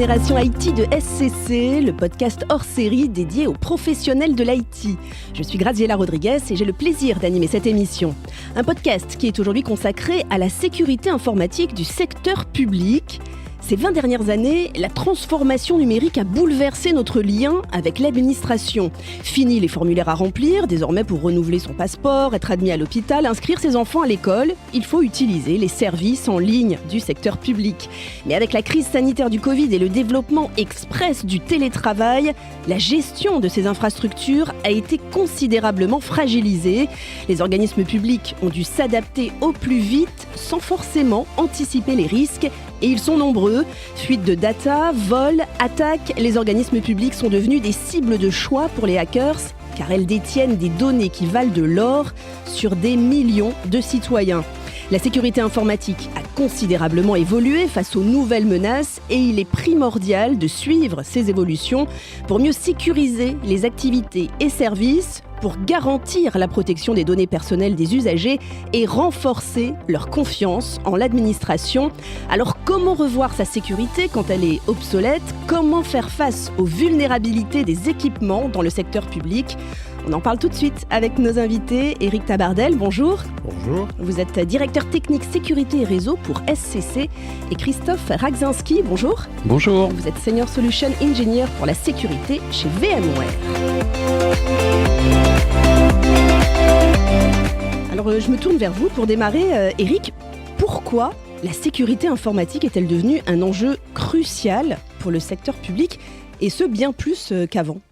Génération IT de SCC, le podcast hors série dédié aux professionnels de l'IT. Je suis Graziella Rodriguez et j'ai le plaisir d'animer cette émission. Un podcast qui est aujourd'hui consacré à la sécurité informatique du secteur public. Ces 20 dernières années, la transformation numérique a bouleversé notre lien avec l'administration. Fini les formulaires à remplir, désormais pour renouveler son passeport, être admis à l'hôpital, inscrire ses enfants à l'école, il faut utiliser les services en ligne du secteur public. Mais avec la crise sanitaire du Covid et le développement express du télétravail, la gestion de ces infrastructures a été considérablement fragilisée. Les organismes publics ont dû s'adapter au plus vite sans forcément anticiper les risques. Et ils sont nombreux. Fuite de data, vols, attaques, les organismes publics sont devenus des cibles de choix pour les hackers car elles détiennent des données qui valent de l'or sur des millions de citoyens. La sécurité informatique a considérablement évolué face aux nouvelles menaces et il est primordial de suivre ces évolutions pour mieux sécuriser les activités et services, pour garantir la protection des données personnelles des usagers et renforcer leur confiance en l'administration. Alors comment revoir sa sécurité quand elle est obsolète ? Comment faire face aux vulnérabilités des équipements dans le secteur public ? On en parle tout de suite avec nos invités. Éric Tabardel, bonjour. Bonjour. Vous êtes directeur technique sécurité et réseau pour SCC. Et Christophe Ragzinski, bonjour. Bonjour. Vous êtes Senior Solution Engineer pour la sécurité chez VMware. Alors je me tourne vers vous pour démarrer. Éric, pourquoi la sécurité informatique est-elle devenue un enjeu crucial pour le secteur public et ce bien plus qu'avant ?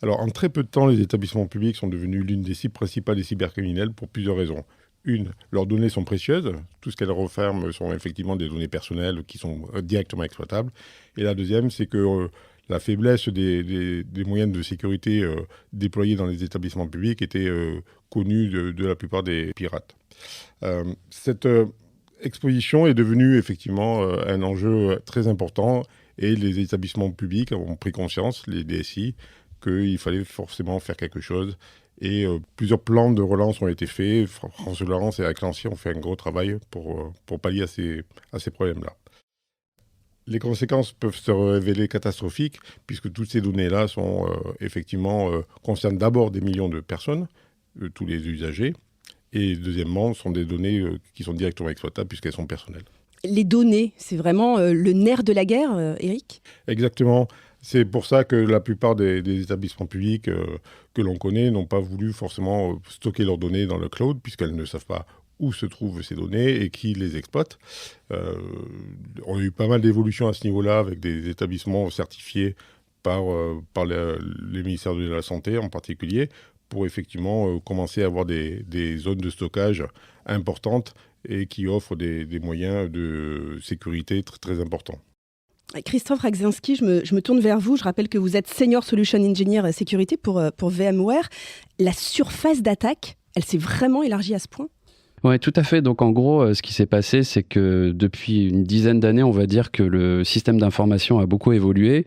Alors, en très peu de temps, les établissements publics sont devenus l'une des cibles principales des cybercriminels pour plusieurs raisons. Une, leurs données sont précieuses. Tout ce qu'elles renferment sont effectivement des données personnelles qui sont directement exploitables. Et la deuxième, c'est que la faiblesse des moyens de sécurité déployés dans les établissements publics était connue de la plupart des pirates. Cette exposition est devenue effectivement un enjeu très important et les établissements publics ont pris conscience, les DSI, qu'il fallait forcément faire quelque chose. Et plusieurs plans de relance ont été faits. France Relance et avec l'Ancien ont fait un gros travail pour pallier à ces problèmes-là. Les conséquences peuvent se révéler catastrophiques puisque toutes ces données-là sont concernent d'abord des millions de personnes, tous les usagers, et deuxièmement, sont des données qui sont directement exploitables puisqu'elles sont personnelles. Les données, c'est vraiment le nerf de la guerre, Éric ? Exactement. C'est pour ça que la plupart des établissements publics que l'on connaît n'ont pas voulu forcément stocker leurs données dans le cloud puisqu'elles ne savent pas où se trouvent ces données et qui les exploite. On a eu pas mal d'évolutions à ce niveau-là avec des établissements certifiés par les ministères de la Santé en particulier pour effectivement commencer à avoir des zones de stockage importantes et qui offrent des moyens de sécurité très, très importants. Christophe Ragzinski, je me tourne vers vous. Je rappelle que vous êtes Senior Solution Engineer Sécurité pour VMware. La surface d'attaque, elle s'est vraiment élargie à ce point ? Oui, tout à fait. Donc en gros, ce qui s'est passé, c'est que depuis une dizaine d'années, on va dire que le système d'information a beaucoup évolué.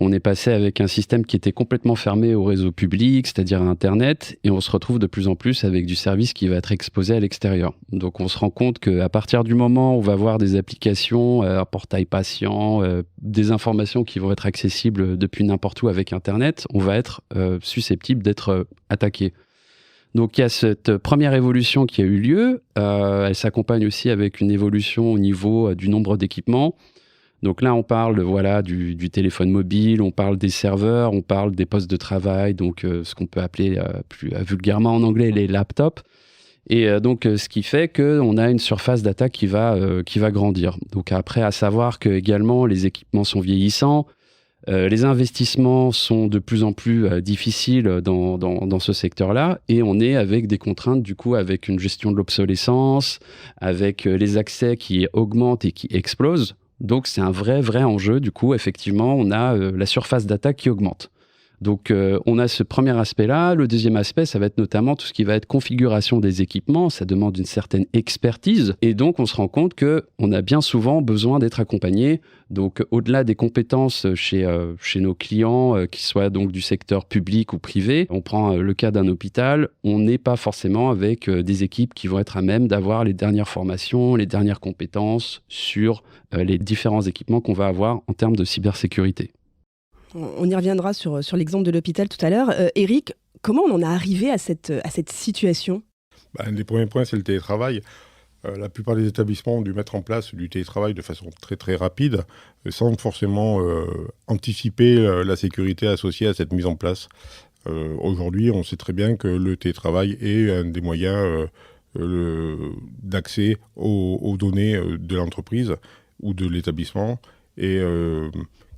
On est passé avec un système qui était complètement fermé au réseau public, c'est-à-dire à Internet, et on se retrouve de plus en plus avec du service qui va être exposé à l'extérieur. Donc on se rend compte qu'à partir du moment où on va avoir des applications, un portail patient, des informations qui vont être accessibles depuis n'importe où avec Internet, on va être susceptible d'être attaqué. Donc il y a cette première évolution qui a eu lieu, elle s'accompagne aussi avec une évolution au niveau du nombre d'équipements. Donc là, on parle du téléphone mobile, on parle des serveurs, on parle des postes de travail, donc ce qu'on peut appeler plus vulgairement en anglais les laptops. Et donc, ce qui fait qu'on a une surface d'attaque qui va grandir. Donc après, à savoir que également les équipements sont vieillissants, les investissements sont de plus en plus difficiles dans ce secteur-là, et on est avec des contraintes, du coup, avec une gestion de l'obsolescence, avec les accès qui augmentent et qui explosent. Donc, c'est un vrai enjeu. Du coup, effectivement, on a la surface d'attaque qui augmente. Donc, on a ce premier aspect-là. Le deuxième aspect, ça va être notamment tout ce qui va être configuration des équipements. Ça demande une certaine expertise. Et donc, on se rend compte qu'on a bien souvent besoin d'être accompagné. Donc, au-delà des compétences chez nos clients, qu'ils soient donc du secteur public ou privé, on prend le cas d'un hôpital, on n'est pas forcément avec des équipes qui vont être à même d'avoir les dernières formations, les dernières compétences sur les différents équipements qu'on va avoir en termes de cybersécurité. On y reviendra sur l'exemple de l'hôpital tout à l'heure. Eric, comment on en est arrivé à cette situation ? Un des premiers points, c'est le télétravail. La plupart des établissements ont dû mettre en place du télétravail de façon très très rapide, sans forcément anticiper la sécurité associée à cette mise en place. Aujourd'hui, on sait très bien que le télétravail est un des moyens d'accès aux données de l'entreprise ou de l'établissement, et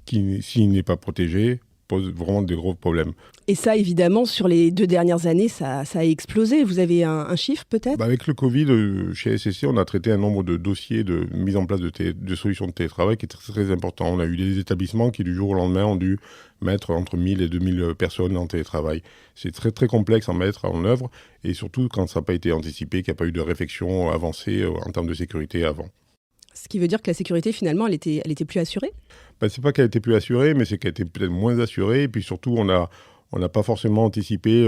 qui, s'il n'est pas protégé, pose vraiment des gros problèmes. Et ça, évidemment, sur les 2 dernières années, ça a explosé. Vous avez un chiffre, peut-être ? Avec le Covid, chez SCC, on a traité un nombre de dossiers de mise en place de solutions de télétravail qui est très, très important. On a eu des établissements qui, du jour au lendemain, ont dû mettre entre 1000 et 2000 personnes en télétravail. C'est très, très complexe à mettre en œuvre, et surtout quand ça n'a pas été anticipé, qu'il n'y a pas eu de réflexion avancée en termes de sécurité avant. Ce qui veut dire que la sécurité, finalement, elle était plus assurée ? C'est pas qu'elle était plus assurée, mais c'est qu'elle était peut-être moins assurée. Et puis surtout, on n'a pas forcément anticipé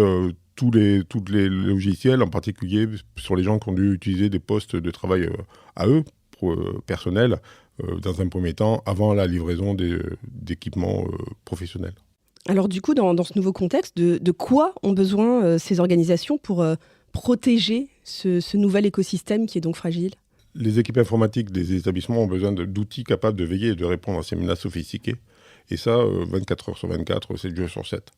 tous les logiciels, en particulier sur les gens qui ont dû utiliser des postes de travail à eux, personnels, dans un premier temps, avant la livraison d'équipements professionnels. Alors du coup, dans ce nouveau contexte, de quoi ont besoin ces organisations pour protéger ce nouvel écosystème qui est donc fragile ? Les équipes informatiques des établissements ont besoin d'outils capables de veiller et de répondre à ces menaces sophistiquées. Et ça, 24 heures sur 24, 7 jours sur 7.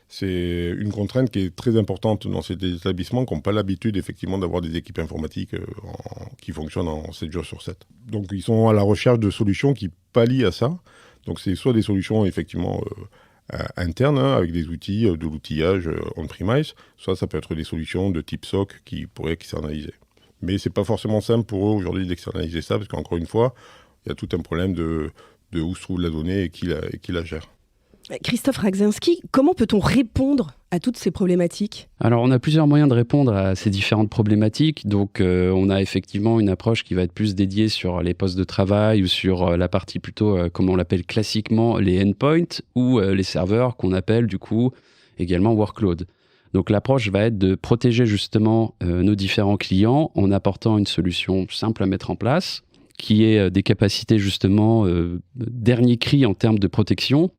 C'est une contrainte qui est très importante dans ces établissements qui n'ont pas l'habitude, effectivement, d'avoir des équipes informatiques qui fonctionnent en 7 jours sur 7. Donc, ils sont à la recherche de solutions qui pallient à ça. Donc, c'est soit des solutions, effectivement, internes, avec des outils, de l'outillage on-premise, soit ça peut être des solutions de type SOC qui pourraient externaliser. Mais ce n'est pas forcément simple pour eux aujourd'hui d'externaliser ça, parce qu'encore une fois, il y a tout un problème de où se trouve la donnée et qui la gère. Christophe Ragzinski, comment peut-on répondre à toutes ces problématiques ? Alors, on a plusieurs moyens de répondre à ces différentes problématiques. Donc, on a effectivement une approche qui va être plus dédiée sur les postes de travail ou sur la partie plutôt, comme on l'appelle classiquement, les endpoints ou les serveurs qu'on appelle du coup également workload. Donc l'approche va être de protéger justement nos différents clients en apportant une solution simple à mettre en place, qui ait des capacités justement dernier cri en termes de protection,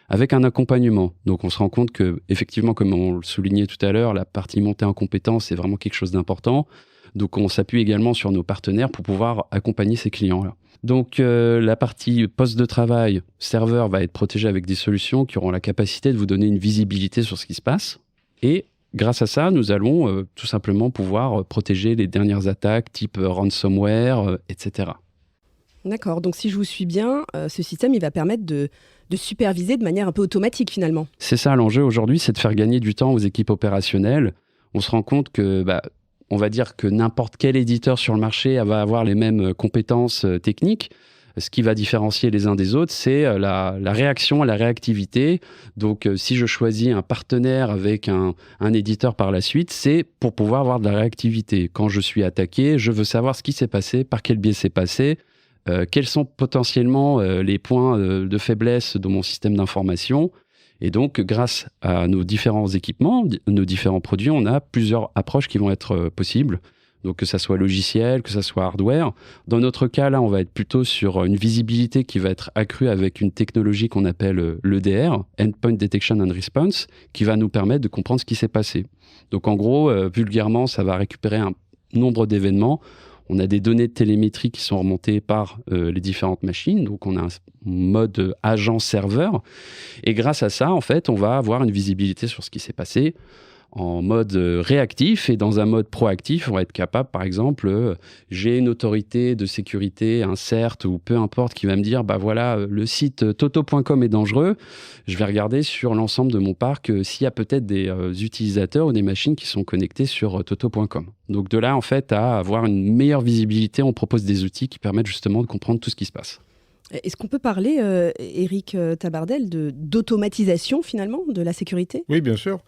avec un accompagnement. Donc on se rend compte que, effectivement, comme on le soulignait tout à l'heure, la partie montée en compétences est vraiment quelque chose d'important. Donc on s'appuie également sur nos partenaires pour pouvoir accompagner ces clients-là. Donc la partie poste de travail, serveur va être protégée avec des solutions qui auront la capacité de vous donner une visibilité sur ce qui se passe. Et grâce à ça, nous allons tout simplement pouvoir protéger les dernières attaques type ransomware, etc. D'accord, donc si je vous suis bien, ce système il va permettre de superviser de manière un peu automatique finalement. C'est ça l'enjeu aujourd'hui, c'est de faire gagner du temps aux équipes opérationnelles. On se rend compte que, on va dire que n'importe quel éditeur sur le marché va avoir les mêmes compétences techniques. Ce qui va différencier les uns des autres, c'est la réaction, la réactivité. Donc, si je choisis un partenaire avec un éditeur par la suite, c'est pour pouvoir avoir de la réactivité. Quand je suis attaqué, je veux savoir ce qui s'est passé, par quel biais c'est passé, quels sont potentiellement les points de faiblesse de mon système d'information. Et donc, grâce à nos différents équipements, nos différents produits, on a plusieurs approches qui vont être possibles. Donc que ça soit logiciel, que ça soit hardware. Dans notre cas, là, on va être plutôt sur une visibilité qui va être accrue avec une technologie qu'on appelle l'EDR, Endpoint Detection and Response, qui va nous permettre de comprendre ce qui s'est passé. Donc en gros, vulgairement, ça va récupérer un nombre d'événements. On a des données de télémétrie qui sont remontées par les différentes machines. Donc on a un mode agent-serveur. Et grâce à ça, en fait, on va avoir une visibilité sur ce qui s'est passé en mode réactif, et dans un mode proactif, on va être capable, par exemple, j'ai une autorité de sécurité, un CERT ou peu importe, qui va me dire, voilà, le site toto.com est dangereux, je vais regarder sur l'ensemble de mon parc s'il y a peut-être des utilisateurs ou des machines qui sont connectés sur toto.com. Donc de là, en fait, à avoir une meilleure visibilité, on propose des outils qui permettent justement de comprendre tout ce qui se passe. Est-ce qu'on peut parler, Éric Tabardel, d'automatisation finalement de la sécurité ? Oui, bien sûr.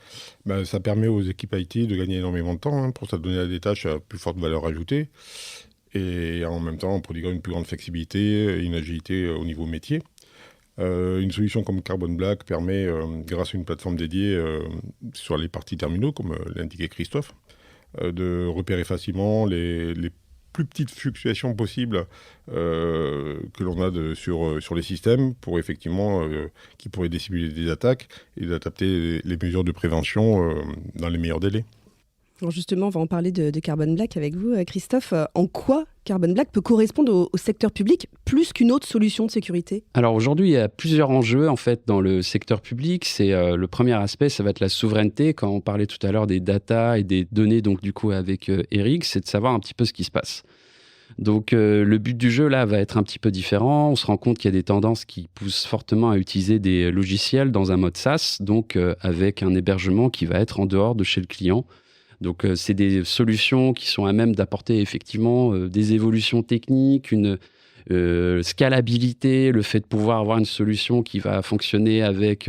Ça permet aux équipes IT de gagner énormément de temps pour ça donner à des tâches à plus forte valeur ajoutée et en même temps en prodiguant une plus grande flexibilité et une agilité au niveau métier. Une solution comme Carbon Black permet, grâce à une plateforme dédiée sur les parties terminaux, comme l'indiquait Christophe, de repérer facilement les plus petites fluctuations possibles que l'on a sur les systèmes pour effectivement qui pourraient dissimuler des attaques et d'adapter les mesures de prévention dans les meilleurs délais. Alors justement, on va en parler de Carbon Black avec vous, Christophe. En quoi Carbon Black peut correspondre au secteur public plus qu'une autre solution de sécurité ? Alors aujourd'hui, il y a plusieurs enjeux en fait dans le secteur public. C'est le premier aspect, ça va être la souveraineté. Quand on parlait tout à l'heure des data et des données, donc du coup avec Eric, c'est de savoir un petit peu ce qui se passe. Donc le but du jeu là va être un petit peu différent. On se rend compte qu'il y a des tendances qui poussent fortement à utiliser des logiciels dans un mode SaaS, donc avec un hébergement qui va être en dehors de chez le client. Donc, c'est des solutions qui sont à même d'apporter effectivement des évolutions techniques, une scalabilité, le fait de pouvoir avoir une solution qui va fonctionner avec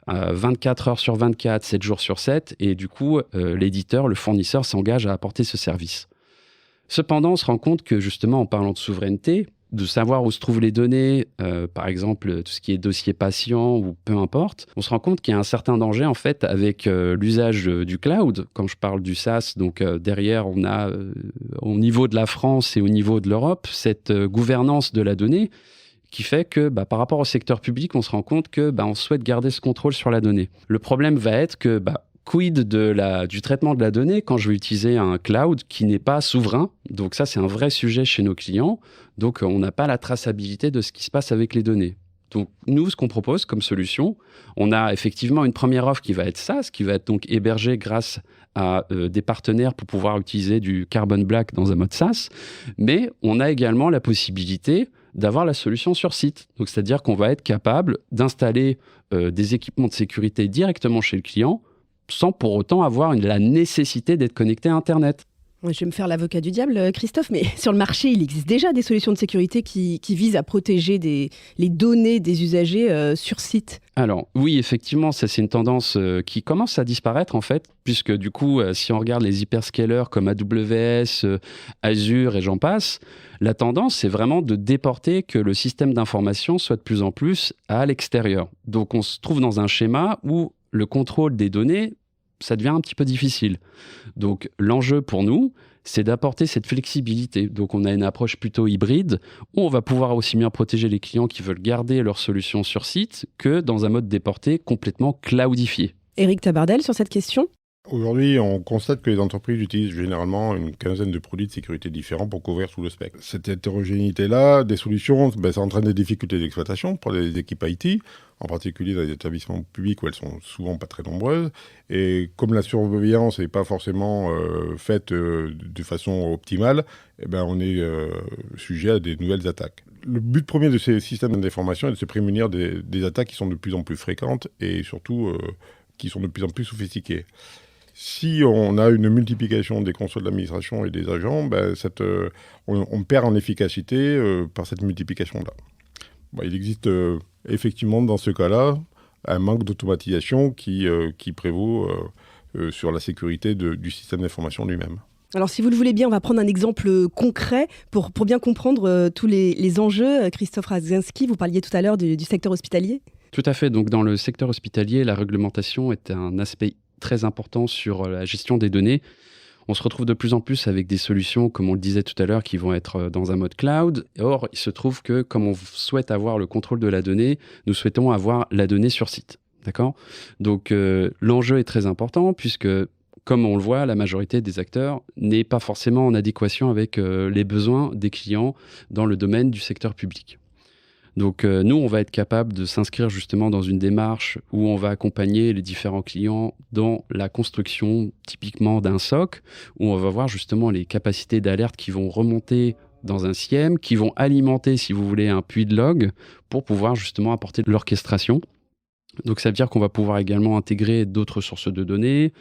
24 heures sur 24, 7 jours sur 7. Et du coup, l'éditeur, le fournisseur s'engage à apporter ce service. Cependant, on se rend compte que justement, en parlant de souveraineté, de savoir où se trouvent les données, par exemple tout ce qui est dossier patient ou peu importe, on se rend compte qu'il y a un certain danger en fait avec l'usage du cloud. Quand je parle du SaaS, donc derrière on a au niveau de la France et au niveau de l'Europe cette gouvernance de la donnée qui fait que par rapport au secteur public, on se rend compte que on souhaite garder ce contrôle sur la donnée. Le problème va être que quid du traitement de la donnée quand je vais utiliser un cloud qui n'est pas souverain. Donc ça, c'est un vrai sujet chez nos clients. Donc on n'a pas la traçabilité de ce qui se passe avec les données. Donc nous, ce qu'on propose comme solution, on a effectivement une première offre qui va être SaaS, qui va être donc hébergée grâce à des partenaires pour pouvoir utiliser du Carbon Black dans un mode SaaS. Mais on a également la possibilité d'avoir la solution sur site. Donc c'est-à-dire qu'on va être capable d'installer des équipements de sécurité directement chez le client sans pour autant avoir la nécessité d'être connecté à Internet. Je vais me faire l'avocat du diable, Christophe, mais sur le marché, il existe déjà des solutions de sécurité qui visent à protéger les données des usagers sur site. Alors oui, effectivement, ça c'est une tendance qui commence à disparaître en fait, puisque du coup, si on regarde les hyperscalers comme AWS, Azure et j'en passe, la tendance c'est vraiment de déporter que le système d'information soit de plus en plus à l'extérieur. Donc on se trouve dans un schéma où le contrôle des données, ça devient un petit peu difficile. Donc, l'enjeu pour nous, c'est d'apporter cette flexibilité. Donc, on a une approche plutôt hybride où on va pouvoir aussi bien protéger les clients qui veulent garder leur solution sur site que dans un mode déporté complètement cloudifié. Éric Tabardel, sur cette question ? Aujourd'hui, on constate que les entreprises utilisent généralement une quinzaine de produits de sécurité différents pour couvrir tout le spectre. Cette hétérogénéité-là, des solutions, ça entraîne des difficultés d'exploitation pour les équipes IT, en particulier dans les établissements publics où elles sont souvent pas très nombreuses. Et comme la surveillance n'est pas forcément faite de façon optimale, on est sujet à des nouvelles attaques. Le but premier de ces systèmes d'information est de se prémunir des attaques qui sont de plus en plus fréquentes et surtout qui sont de plus en plus sophistiquées. Si on a une multiplication des consoles d'administration et des agents, on perd en efficacité par cette multiplication-là. Il existe effectivement dans ce cas-là un manque d'automatisation qui prévaut sur la sécurité du système d'information lui-même. Alors si vous le voulez bien, on va prendre un exemple concret pour bien comprendre tous les enjeux. Christophe Radzinski, vous parliez tout à l'heure du secteur hospitalier. Tout à fait. Donc dans le secteur hospitalier, la réglementation est un aspect très important sur la gestion des données. On se retrouve de plus en plus avec des solutions, comme on le disait tout à l'heure, qui vont être dans un mode cloud. Or, il se trouve que comme on souhaite avoir le contrôle de la donnée, nous souhaitons avoir la donnée sur site. D'accord ? Donc, l'enjeu est très important puisque, comme on le voit, la majorité des acteurs n'est pas forcément en adéquation avec les besoins des clients dans le domaine du secteur public. Donc nous, on va être capable de s'inscrire justement dans une démarche où on va accompagner les différents clients dans la construction typiquement d'un SOC, où on va voir justement les capacités d'alerte qui vont remonter dans un SIEM, qui vont alimenter, si vous voulez, un puits de log pour pouvoir justement apporter de l'orchestration. Donc ça veut dire qu'on va pouvoir également intégrer d'autres sources de données,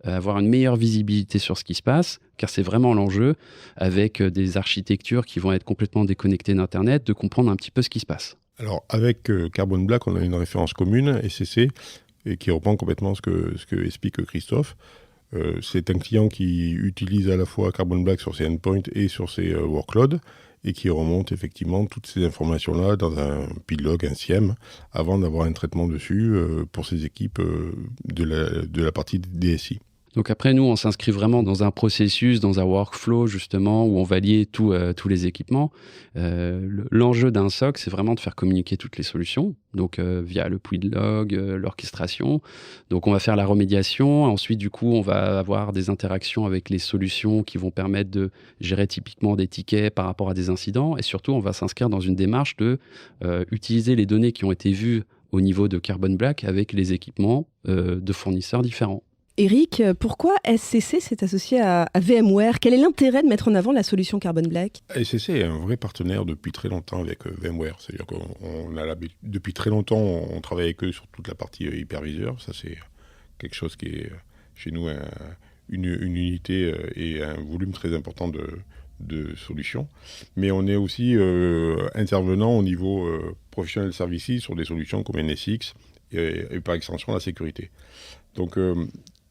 avoir une meilleure visibilité sur ce qui se passe, car c'est vraiment l'enjeu, avec des architectures qui vont être complètement déconnectées d'Internet, de comprendre un petit peu ce qui se passe. Alors avec Carbon Black, on a une référence commune, SCC, et qui reprend complètement ce que explique Christophe. C'est un client qui utilise à la fois Carbon Black sur ses endpoints et sur ses workloads, et qui remonte effectivement toutes ces informations-là dans un PID-log, un SIEM, avant d'avoir un traitement dessus pour ses équipes de la partie DSI. Donc après, nous, on s'inscrit vraiment dans un processus, dans un workflow, justement, où on va lier tous les équipements. L'enjeu d'un SOC, c'est vraiment de faire communiquer toutes les solutions, donc via le PID-log, l'orchestration. Donc on va faire la remédiation. Ensuite, du coup, on va avoir des interactions avec les solutions qui vont permettre de gérer typiquement des tickets par rapport à des incidents. Et surtout, on va s'inscrire dans une démarche de utiliser les données qui ont été vues au niveau de Carbon Black avec les équipements de fournisseurs différents. Eric, pourquoi SCC s'est associé à VMware ? Quel est l'intérêt de mettre en avant la solution Carbon Black ? SCC est un vrai partenaire depuis très longtemps avec VMware. C'est-à-dire qu'on a depuis très longtemps, on travaille avec eux sur toute la partie hyperviseur. Ça, c'est quelque chose qui est chez nous une unité et un volume très important de solutions. Mais on est aussi intervenant au niveau professionnel services sur des solutions comme NSX et par extension la sécurité. Donc,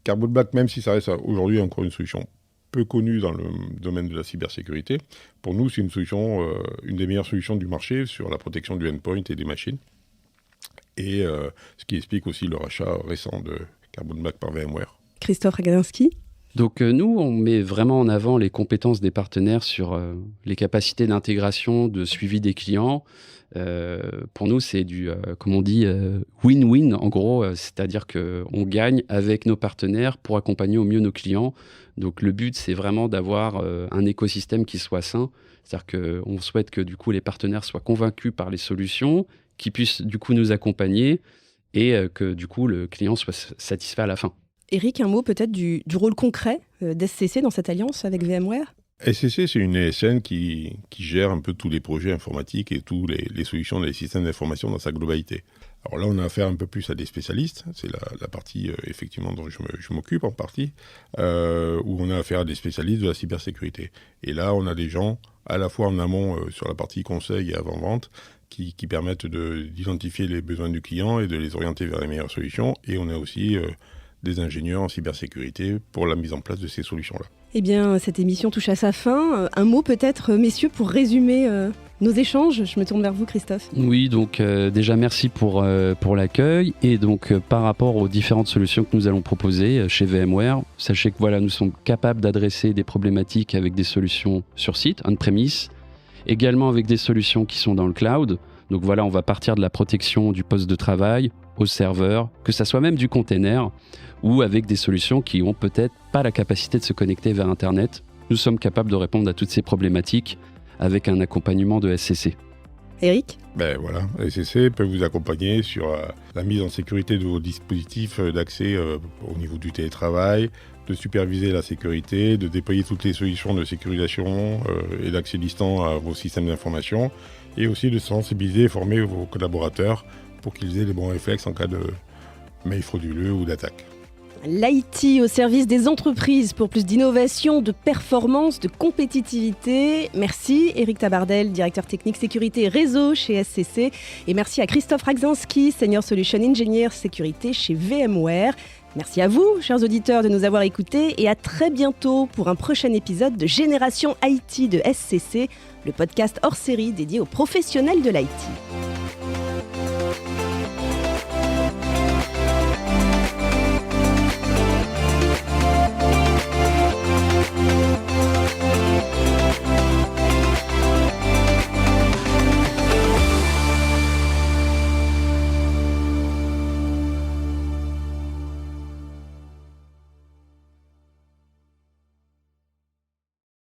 Carbon Black, même si ça reste aujourd'hui encore une solution peu connue dans le domaine de la cybersécurité, pour nous, c'est une solution, une des meilleures solutions du marché sur la protection du endpoint et des machines. Et ce qui explique aussi le rachat récent de Carbon Black par VMware. Christophe Ragazinski. Donc nous, on met vraiment en avant les compétences des partenaires sur les capacités d'intégration, de suivi des clients. Pour nous, c'est du, comme on dit, win-win en gros, c'est-à-dire qu'on gagne avec nos partenaires pour accompagner au mieux nos clients. Donc le but, c'est vraiment d'avoir un écosystème qui soit sain, c'est-à-dire qu'on souhaite que du coup les partenaires soient convaincus par les solutions, qu'ils puissent du coup nous accompagner et que du coup le client soit satisfait à la fin. Eric, un mot peut-être du rôle concret d'SCC dans cette alliance avec VMware ? SCC, c'est une ESN qui gère un peu tous les projets informatiques et tous les solutions des systèmes d'information dans sa globalité. Alors là, on a affaire un peu plus à des spécialistes, c'est la partie effectivement dont je m'occupe en partie, où on a affaire à des spécialistes de la cybersécurité. Et là, on a des gens à la fois en amont sur la partie conseil et avant-vente qui permettent d'identifier les besoins du client et de les orienter vers les meilleures solutions. Et on a aussi des ingénieurs en cybersécurité pour la mise en place de ces solutions-là. Eh bien, cette émission touche à sa fin. Un mot peut-être, messieurs, pour résumer nos échanges. Je me tourne vers vous, Christophe. Oui, donc déjà merci pour l'accueil. Et donc par rapport aux différentes solutions que nous allons proposer chez VMware, sachez que voilà, nous sommes capables d'adresser des problématiques avec des solutions sur site, on-premise, également avec des solutions qui sont dans le cloud. Donc voilà, on va partir de la protection du poste de travail au serveur, que ça soit même du container, ou avec des solutions qui n'ont peut-être pas la capacité de se connecter vers Internet. Nous sommes capables de répondre à toutes ces problématiques avec un accompagnement de SCC. Eric ? Ben voilà, SCC peut vous accompagner sur la mise en sécurité de vos dispositifs d'accès au niveau du télétravail, de superviser la sécurité, de déployer toutes les solutions de sécurisation et d'accès distant à vos systèmes d'information, et aussi de sensibiliser et former vos collaborateurs pour qu'ils aient les bons réflexes en cas de mail frauduleux ou d'attaque. L'IT au service des entreprises pour plus d'innovation, de performance, de compétitivité. Merci Eric Tabardel, directeur technique sécurité et réseau chez SCC. Et merci à Christophe Ragazinski, Senior Solution Engineer sécurité chez VMware. Merci à vous, chers auditeurs, de nous avoir écoutés et à très bientôt pour un prochain épisode de Génération IT de SCC, le podcast hors série dédié aux professionnels de l'IT.